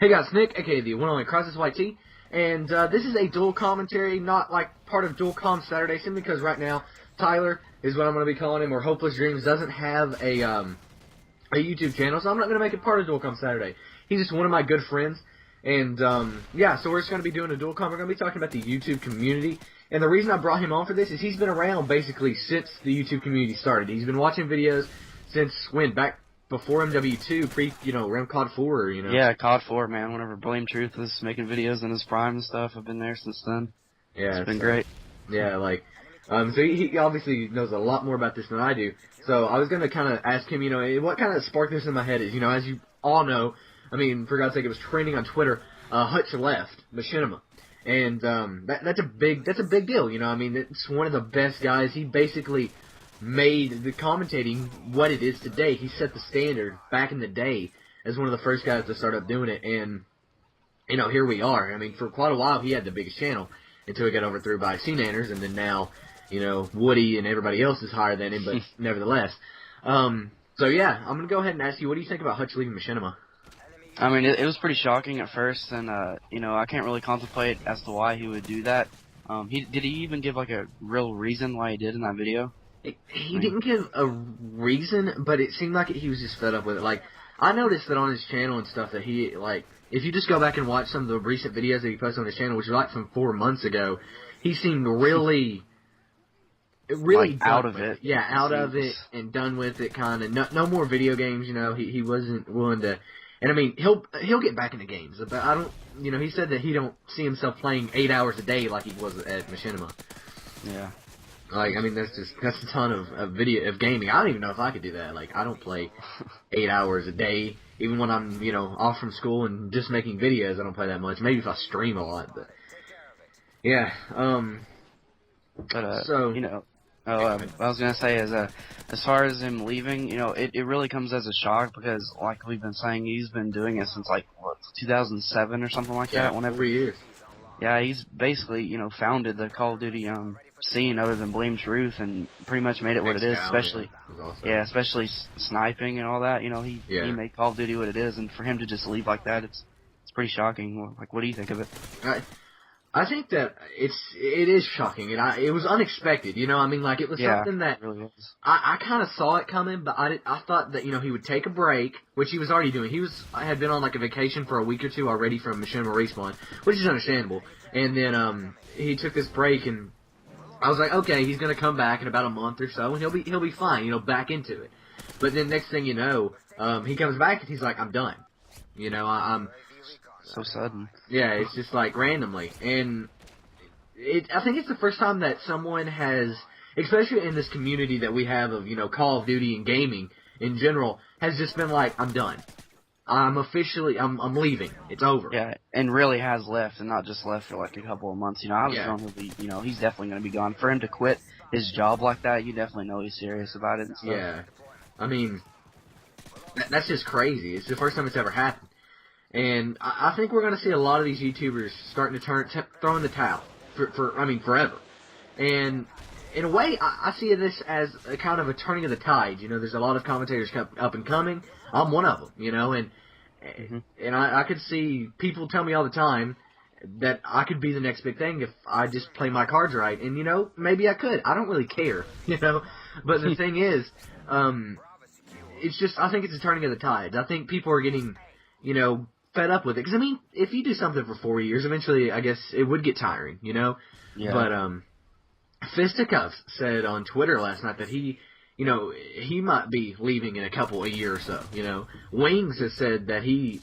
Hey guys, Nick, aka the one only Crisis YT, and this is a dual commentary, not like part of Dual Com Saturday, simply because right now Tyler is what I'm going to be calling him, or Hopeless Dreams doesn't have a YouTube channel, so I'm not going to make it part of Dual Com Saturday. He's just one of my good friends, and yeah, so we're just going to be doing a Dual Com. We're going to be talking about the YouTube community, and the reason I brought him on for this is he's been around basically since the YouTube community started. He's been watching videos since when? Back before MW2, around COD 4, Yeah, COD 4, man. Whenever Blame Truth was making videos in his prime and stuff, I've been there since then. Yeah, it's been great. Yeah, so he obviously knows a lot more about this than I do. So I was going to kind of ask him, what kind of sparked this in my head is, as you all know, I mean, for God's sake, it was trending on Twitter, Hutch left Machinima. And that's a big deal, I mean, it's one of the best guys. He basically made the commentating what it is today. He set the standard back in the day as one of the first guys to start up doing it, and here we are. I mean, for quite a while he had the biggest channel until he got overthrown by C-Nanners, and then now Woody and everybody else is higher than him, but nevertheless. So yeah, I'm gonna go ahead and ask you, what do you think about Hutch leaving Machinima? I mean, it was pretty shocking at first, and I can't really contemplate as to why he would do that. Did he even give like a real reason why he did in that video? He didn't give a reason, but it seemed like he was just fed up with it. Like, I noticed that on his channel and stuff that he, if you just go back and watch some of the recent videos that he posted on his channel, which are from 4 months ago, he seemed really out of it. Yeah, out of it and done with it, kind of. No more video games, he wasn't willing to. And I mean, he'll get back into games, but I don't, he said that he don't see himself playing 8 hours a day like he was at Machinima. Yeah. I mean, that's a ton of gaming. I don't even know if I could do that. I don't play 8 hours a day. Even when I'm, off from school and just making videos, I don't play that much. Maybe if I stream a lot, but yeah. I was gonna say is as far as him leaving, it really comes as a shock because, like we've been saying, he's been doing it since 2007 or something like that. Whenever 3 years. Yeah, he's basically founded the Call of Duty scene other than Blame Truth, and pretty much made it what it is, especially especially sniping and all that. He made Call of Duty what it is, and for him to just leave like that, it's pretty shocking. What do you think of it? I think that it is shocking, and it was unexpected. I mean, it was something that it really was. I kind of saw it coming, but I thought that he would take a break, which he was already doing. I had been on a vacation for a week or two already from Machinima Respawn, which is understandable. And then he took this break, and I was like, okay, he's gonna come back in about a month or so, and he'll be fine, back into it. But then next thing you know, he comes back and he's like, I'm done. I'm so sudden. Yeah, it's just randomly, and I think it's the first time that someone has, especially in this community that we have of Call of Duty and gaming in general, has just been like, I'm done. I'm leaving. It's over. Yeah, and really has left, and not just left for a couple of months. I was wrong with he's definitely going to be gone. For him to quit his job like that, you definitely know he's serious about it and stuff. Yeah, I mean, that's just crazy. It's the first time it's ever happened. And I think we're going to see a lot of these YouTubers starting to throw in the towel forever. And in a way, I see this as a kind of a turning of the tide. There's a lot of commentators up and coming. I'm one of them, and I could see people tell me all the time that I could be the next big thing if I just play my cards right. And, maybe I could. I don't really care, But the thing is, it's just, I think it's a turning of the tides. I think people are getting, fed up with it. Because, I mean, if you do something for 4 years, eventually, I guess, it would get tiring, Yeah. But, Fisticuffs said on Twitter last night that he might be leaving in a year or so, Wings has said that he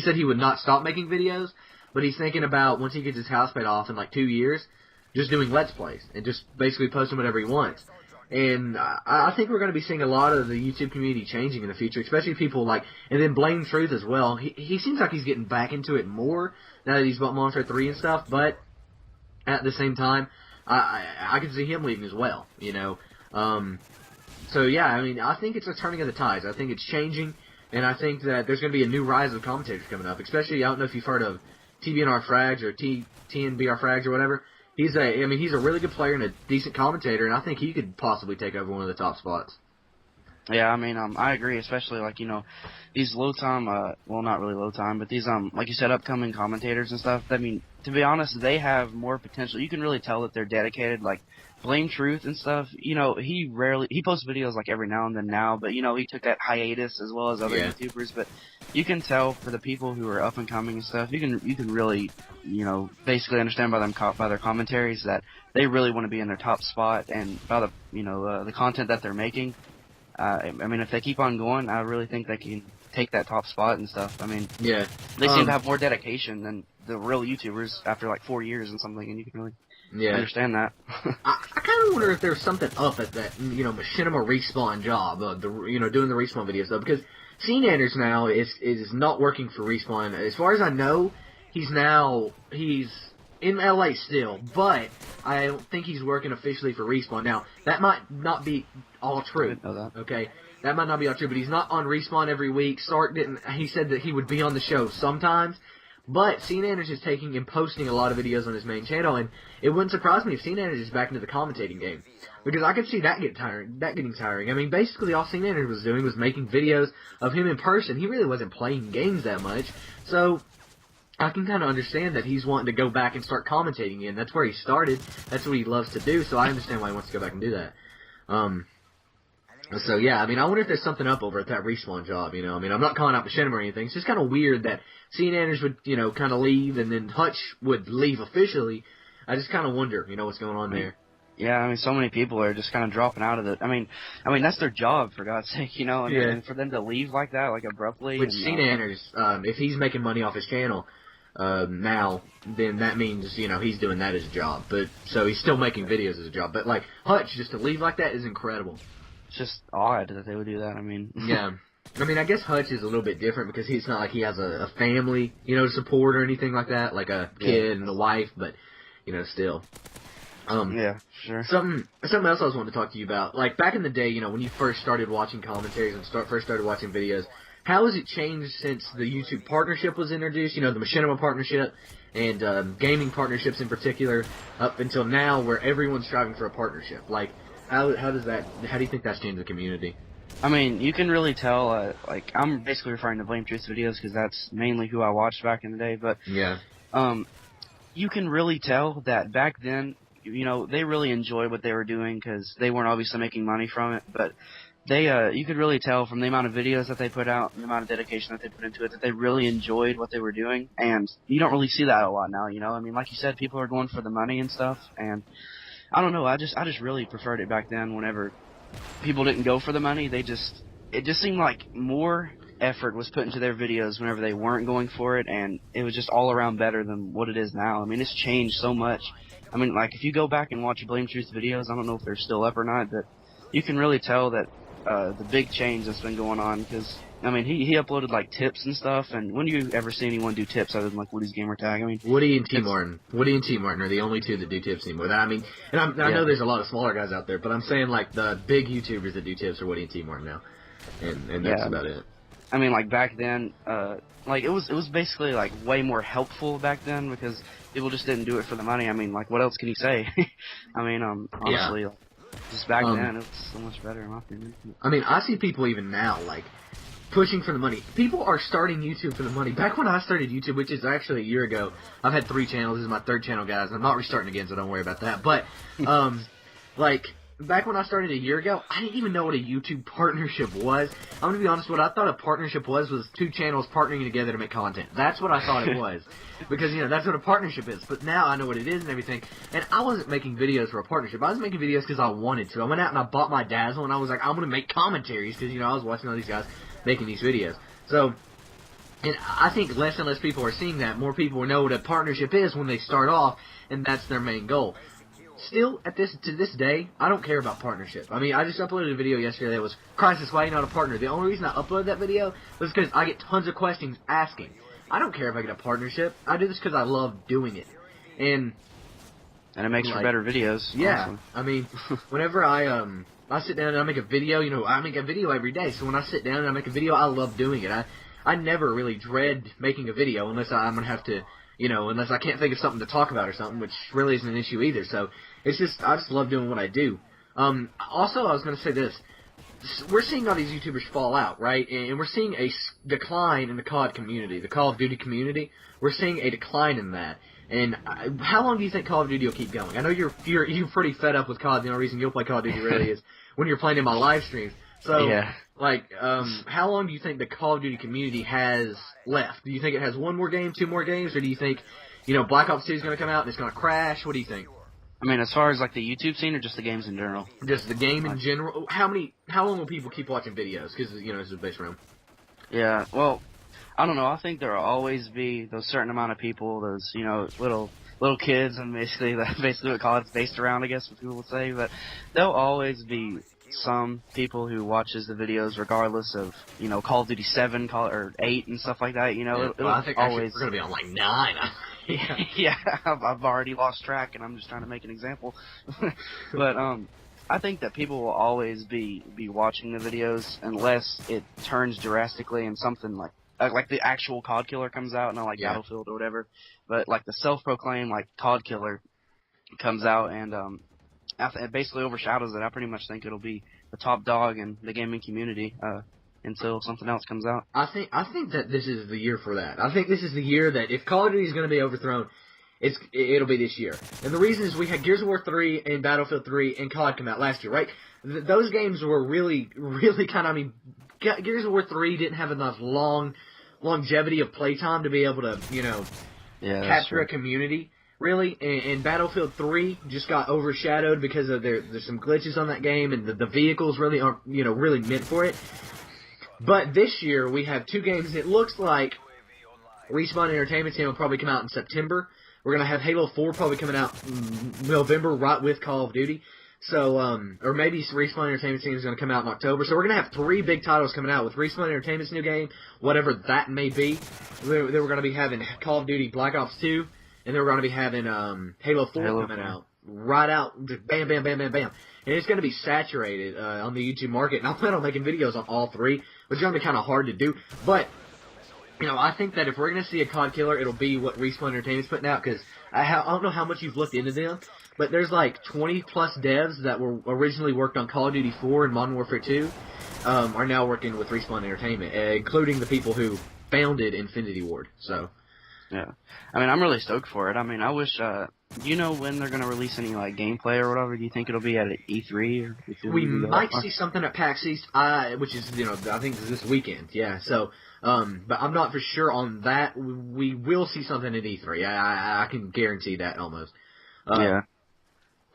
said he would not stop making videos, but he's thinking about, once he gets his house paid off in 2 years, just doing Let's Plays, and just basically posting whatever he wants. And I think we're going to be seeing a lot of the YouTube community changing in the future, especially people and then Blame Truth as well. He seems like he's getting back into it more now that he's bought Monster 3 and stuff, but at the same time, I could see him leaving as well, So yeah, I mean, I think it's a turning of the tides. I think it's changing, and I think that there's going to be a new rise of commentators coming up, especially, I don't know if you've heard of TBNR Frags or TNBR Frags or whatever. He's a really good player and a decent commentator, and I think he could possibly take over one of the top spots. Yeah, I mean, I agree, especially like, these low time, well, not really low time, but these, like you said, upcoming commentators and stuff. I mean, to be honest, they have more potential. You can really tell that they're dedicated. Like Blame Truth and stuff. He posts videos like every now and then now, but he took that hiatus as well as other YouTubers. But you can tell for the people who are up and coming and stuff, you can really, basically understand by their commentaries that they really want to be in their top spot, and by the, the content that they're making. I mean, if they keep on going, I really think they can take that top spot and stuff. I mean, yeah, they seem to have more dedication than the real YouTubers after like 4 years and something, and you can really understand that. I kind of wonder if there's something up at that, machinima respawn job, doing the respawn videos though, because CNanners now is not working for Respawn. As far as I know, he's in LA still, but I don't think he's working officially for Respawn. Now, that might not be all true. I didn't know that. Okay? That might not be all true, but he's not on Respawn every week. He said that he would be on the show sometimes, but CNanners is taking and posting a lot of videos on his main channel, and it wouldn't surprise me if CNanners is back into the commentating game. Because I could see that getting tiring. I mean, basically all CNanners was doing was making videos of him in person. He really wasn't playing games that much, so I can kind of understand that he's wanting to go back and start commentating again. That's where he started. That's what he loves to do, so I understand why he wants to go back and do that. So yeah, I mean, I wonder if there's something up over at that Respawn job, I mean, I'm not calling out Machinima or anything. It's just kind of weird that CNanners would, kind of leave, and then Hutch would leave officially. I just kind of wonder, what's going on there. Yeah, I mean, so many people are just kind of dropping out of it. I mean, that's their job, for God's sake, and for them to leave like that, like abruptly. With CNanners, if he's making money off his channel now, then that means, he's doing that as a job. But so he's still making videos as a job. But like Hutch, just to leave like that is incredible. It's just odd that they would do that. I mean, yeah. I mean, I guess Hutch is a little bit different because he's not like he has a family, to support or anything like that, like a kid and a wife. But still. Yeah, sure. Something else I was wanting to talk to you about. Like, back in the day, when you first started watching commentaries and first started watching videos, how has it changed since the YouTube partnership was introduced, the Machinima partnership and gaming partnerships in particular, up until now where everyone's striving for a partnership? Like, how do you think that's changed the community? I mean, you can really tell, like, I'm basically referring to Blame Truth videos because that's mainly who I watched back in the day, but you can really tell that back then, they really enjoyed what they were doing because they weren't obviously making money from it, but you could really tell from the amount of videos that they put out and the amount of dedication that they put into it that they really enjoyed what they were doing, and you don't really see that a lot now, I mean, like you said, people are going for the money and stuff, and I don't know, I just really preferred it back then whenever people didn't go for the money. It just seemed like more effort was put into their videos whenever they weren't going for it, and it was just all around better than what it is now. I mean, it's changed so much. I mean, like, if you go back and watch Blame Truth videos, I don't know if they're still up or not, but you can really tell that the big change that's been going on, because, I mean, he uploaded, like, tips and stuff, and when do you ever see anyone do tips other than, like, Woody's Gamertag? I mean, Woody and T. Martin are the only two that do tips anymore. I mean, and I know there's a lot of smaller guys out there, but I'm saying, like, the big YouTubers that do tips are Woody and T. Martin now, and that's about it. I mean, like, back then, like, it was basically, like, way more helpful back then, because people just didn't do it for the money. I mean, like, what else can you say? I mean, honestly, just back then, it was so much better, in my opinion. I mean, I see people even now, like, pushing for the money. People are starting YouTube for the money. Back when I started YouTube, which is actually a year ago, I've had 3 channels. This is my 3rd channel, guys. I'm not restarting again, so don't worry about that. But, like, back when I started a year ago, I didn't even know what a YouTube partnership was. I'm going to be honest, what I thought a partnership was 2 channels partnering together to make content. That's what I thought it was. Because, that's what a partnership is. But now I know what it is and everything. And I wasn't making videos for a partnership. I was making videos because I wanted to. I went out and I bought my Dazzle, and I was like, I'm going to make commentaries because, I was watching all these guys making these videos. So, and I think less and less people are seeing that. More people know what a partnership is when they start off, and that's their main goal. Still, to this day, I don't care about partnership. I mean, I just uploaded a video yesterday that was, Crisis, why are you not a partner? The only reason I uploaded that video was because I get tons of questions asking. I don't care if I get a partnership. I do this because I love doing it. And it makes for better videos. Yeah. Honestly. I mean, whenever I sit down and I make a video, I make a video every day. So when I sit down and I make a video, I love doing it. I never really dread making a video unless I'm going to have to, unless I can't think of something to talk about or something, which really isn't an issue either. So I just love doing what I do. Also, I was going to say this. we're seeing all these YouTubers fall out, right? And we're seeing a decline in the COD community, the Call of Duty community. We're seeing a decline in that. And how long do you think Call of Duty will keep going? I know you're pretty fed up with COD. The only reason you'll play Call of Duty really is when you're playing in my live streams. So, yeah. like, how long do you think the Call of Duty community has left? Do you think it has one more game, two more games, or do you think, Black Ops 2 is going to come out and it's going to crash? What do you think? I mean, as far as like the YouTube scene, or just the games in general? Just the game in general. How long will people keep watching videos? Because it's a base room. Yeah. Well, I don't know. I think there will always be those certain amount of people, those little kids, and basically what COD's based around, I guess, what people would say. But there'll always be some people who watches the videos regardless of Call of Duty 7, or 8, and stuff like that. I think always we're gonna be on like 9. Yeah, I've already lost track, and I'm just trying to make an example. But I think that people will always be watching the videos unless it turns drastically and something like the actual COD killer comes out, not like Battlefield or whatever, but like the self-proclaimed like COD killer comes out and it basically overshadows it. I pretty much think it'll be the top dog in the gaming community until something else comes out. I think that this is the year for that. I think this is the year that if Call of Duty is going to be overthrown, it'll be this year. And the reason is we had Gears of War 3 and Battlefield 3 and COD come out last year, right? Those games were really, really kind of, Gears of War 3 didn't have enough longevity of playtime to be able to, capture a community, really. And Battlefield 3 just got overshadowed because of there's some glitches on that game, and the vehicles really aren't, really meant for it. But this year, we have 2 games. It looks like Respawn Entertainment Team will probably come out in September. We're going to have Halo 4 probably coming out in November, right with Call of Duty. So, or maybe Respawn Entertainment Team is going to come out in October. So we're going to have 3 big titles coming out with Respawn Entertainment's new game, whatever that may be. Then we're going to be having Call of Duty Black Ops 2, and then we're going to be having Halo 4 coming out. Right out, just bam, bam, bam, bam, bam. And it's going to be saturated on the YouTube market. And I plan on making videos on all 3, which is going to be kind of hard to do. But, I think that if we're going to see a COD killer, it'll be what Respawn Entertainment's putting out, because I don't know how much you've looked into them, but there's like 20-plus devs that were originally worked on Call of Duty 4 and Modern Warfare 2 are now working with Respawn Entertainment, including the people who founded Infinity Ward. So, yeah. I'm really stoked for it. I wish, do you know when they're going to release any, like, gameplay or whatever? Do you think it'll be at E3? Or we might see something at PAX East, which is, I think it's this weekend, yeah. So, but I'm not for sure on that. We will see something at E3. I can guarantee that almost. Yeah.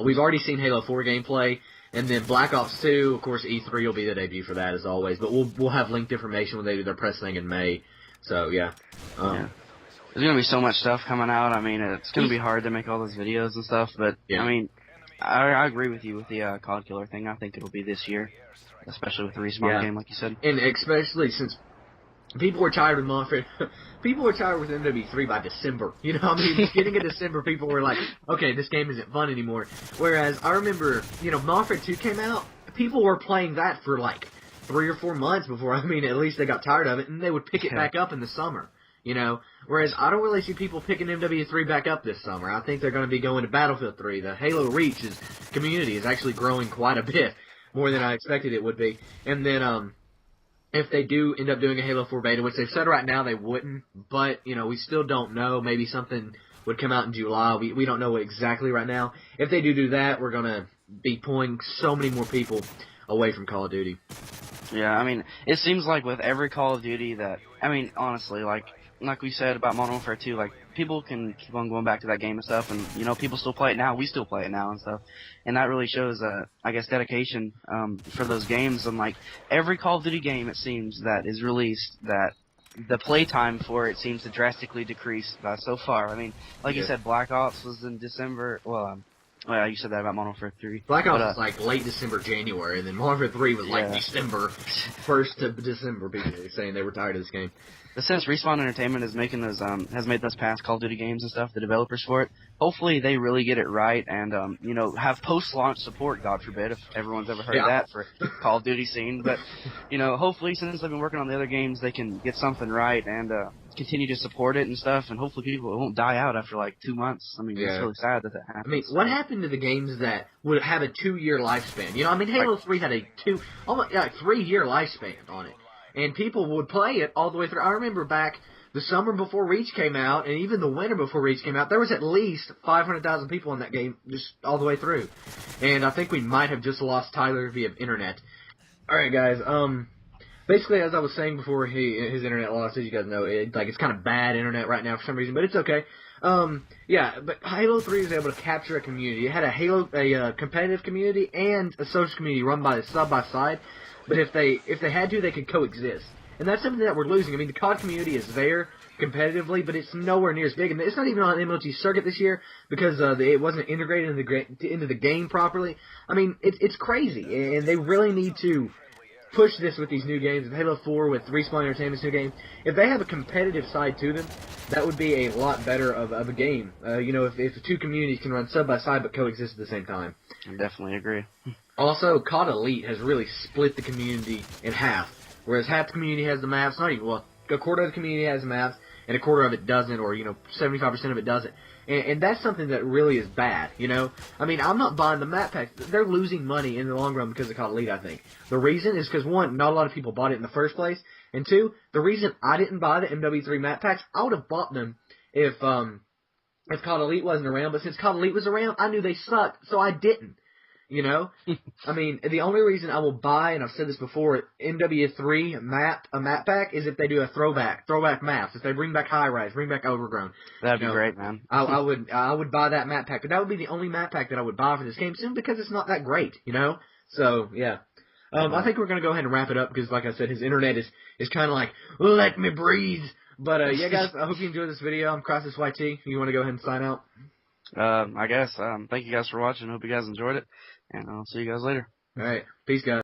We've already seen Halo 4 gameplay, and then Black Ops 2, of course, E3 will be the debut for that as always. But we'll have linked information when they do their press thing in May. So, yeah. Yeah. There's going to be so much stuff coming out. It's going to be hard to make all those videos and stuff. But, yeah. I agree with you with the COD killer thing. I think it'll be this year, especially with the Respawn game, like you said. And especially since people were tired with Modern people were tired with MW3 by December. Beginning of December, people were like, okay, this game isn't fun anymore. Whereas I remember, Modern Warfare 2 came out, people were playing that for like 3 or 4 months before, at least they got tired of it, and they would pick it back up in the summer. Whereas I don't really see people picking MW3 back up this summer. I think they're going to be going to Battlefield 3. The Halo Reach community is actually growing quite a bit, more than I expected it would be. And then, if they do end up doing a Halo 4 beta, which they've said right now they wouldn't, but, we still don't know. Maybe something would come out in July. We don't know exactly right now. If they do that, we're going to be pulling so many more people away from Call of Duty. Yeah, it seems like with every Call of Duty that, honestly, like we said about Modern Warfare 2, like, people can keep on going back to that game and stuff, and, people still play it now, we still play it now and stuff, and that really shows, I guess, dedication, for those games, and, like, every Call of Duty game, it seems, that is released, that the playtime for it seems to drastically decrease so far. You said, Black Ops was in December, well, you said that about Modern Warfare 3. Black Ops was like late December, January, and then Modern Warfare 3 was like December, 1st of December, people saying they were tired of this game. But since Respawn Entertainment is making those, has made those past Call of Duty games and stuff, the developers for it, hopefully they really get it right and, have post-launch support, God forbid, if everyone's ever heard that for the Call of Duty scene. But, hopefully since they've been working on the other games, they can get something right and, continue to support it and stuff, and hopefully people won't die out after like 2 months. I mean, it's really sad that happens. I mean, what happened to the games that would have a 2-year lifespan? You know, I mean, Halo 3 had a 3-year lifespan on it, and people would play it all the way through. I remember back the summer before Reach came out, and even the winter before Reach came out, there was at least 500,000 people in that game just all the way through. And I think we might have just lost Tyler via internet. All right, guys. Basically, as I was saying before his internet lost, as you guys know, it's kind of bad internet right now for some reason, but it's okay. But Halo 3 was able to capture a community. It had a competitive community and a social community run by side by side. But if they had to, they could coexist. And that's something that we're losing. I mean, the COD community is there competitively, but it's nowhere near as big. And it's not even on an MLG circuit this year because it wasn't integrated into the game properly. I mean, it's crazy, and they really need to push this with these new games. With Halo 4, with Respawn Entertainment's new game, if they have a competitive side to them, that would be a lot better of a game. If the two communities can run side by side but coexist at the same time. I definitely agree. Also, COD Elite has really split the community in half. Whereas half the community has the maps, a quarter of the community has the maps, and a quarter of it doesn't, or 75% of it doesn't. And that's something that really is bad, I mean, I'm not buying the map packs. They're losing money in the long run because of COD Elite, I think. The reason is because, one, not a lot of people bought it in the first place, and two, the reason I didn't buy the MW3 map packs, I would have bought them if COD Elite wasn't around, but since COD Elite was around, I knew they sucked, so I didn't. I mean, the only reason I will buy, and I've said this before, MW3 a map pack, is if they do a throwback maps. If they bring back High Rise, bring back Overgrown. That'd be great, man. I would buy that map pack, but that would be the only map pack that I would buy for this game, simply because it's not that great, So yeah, I think we're gonna go ahead and wrap it up because, like I said, his internet is kind of like, let me breathe. But yeah, guys, I hope you enjoyed this video. I'm Crisis YT. You want to go ahead and sign out? I guess. Thank you guys for watching. Hope you guys enjoyed it. And I'll see you guys later. All right. Peace, guys.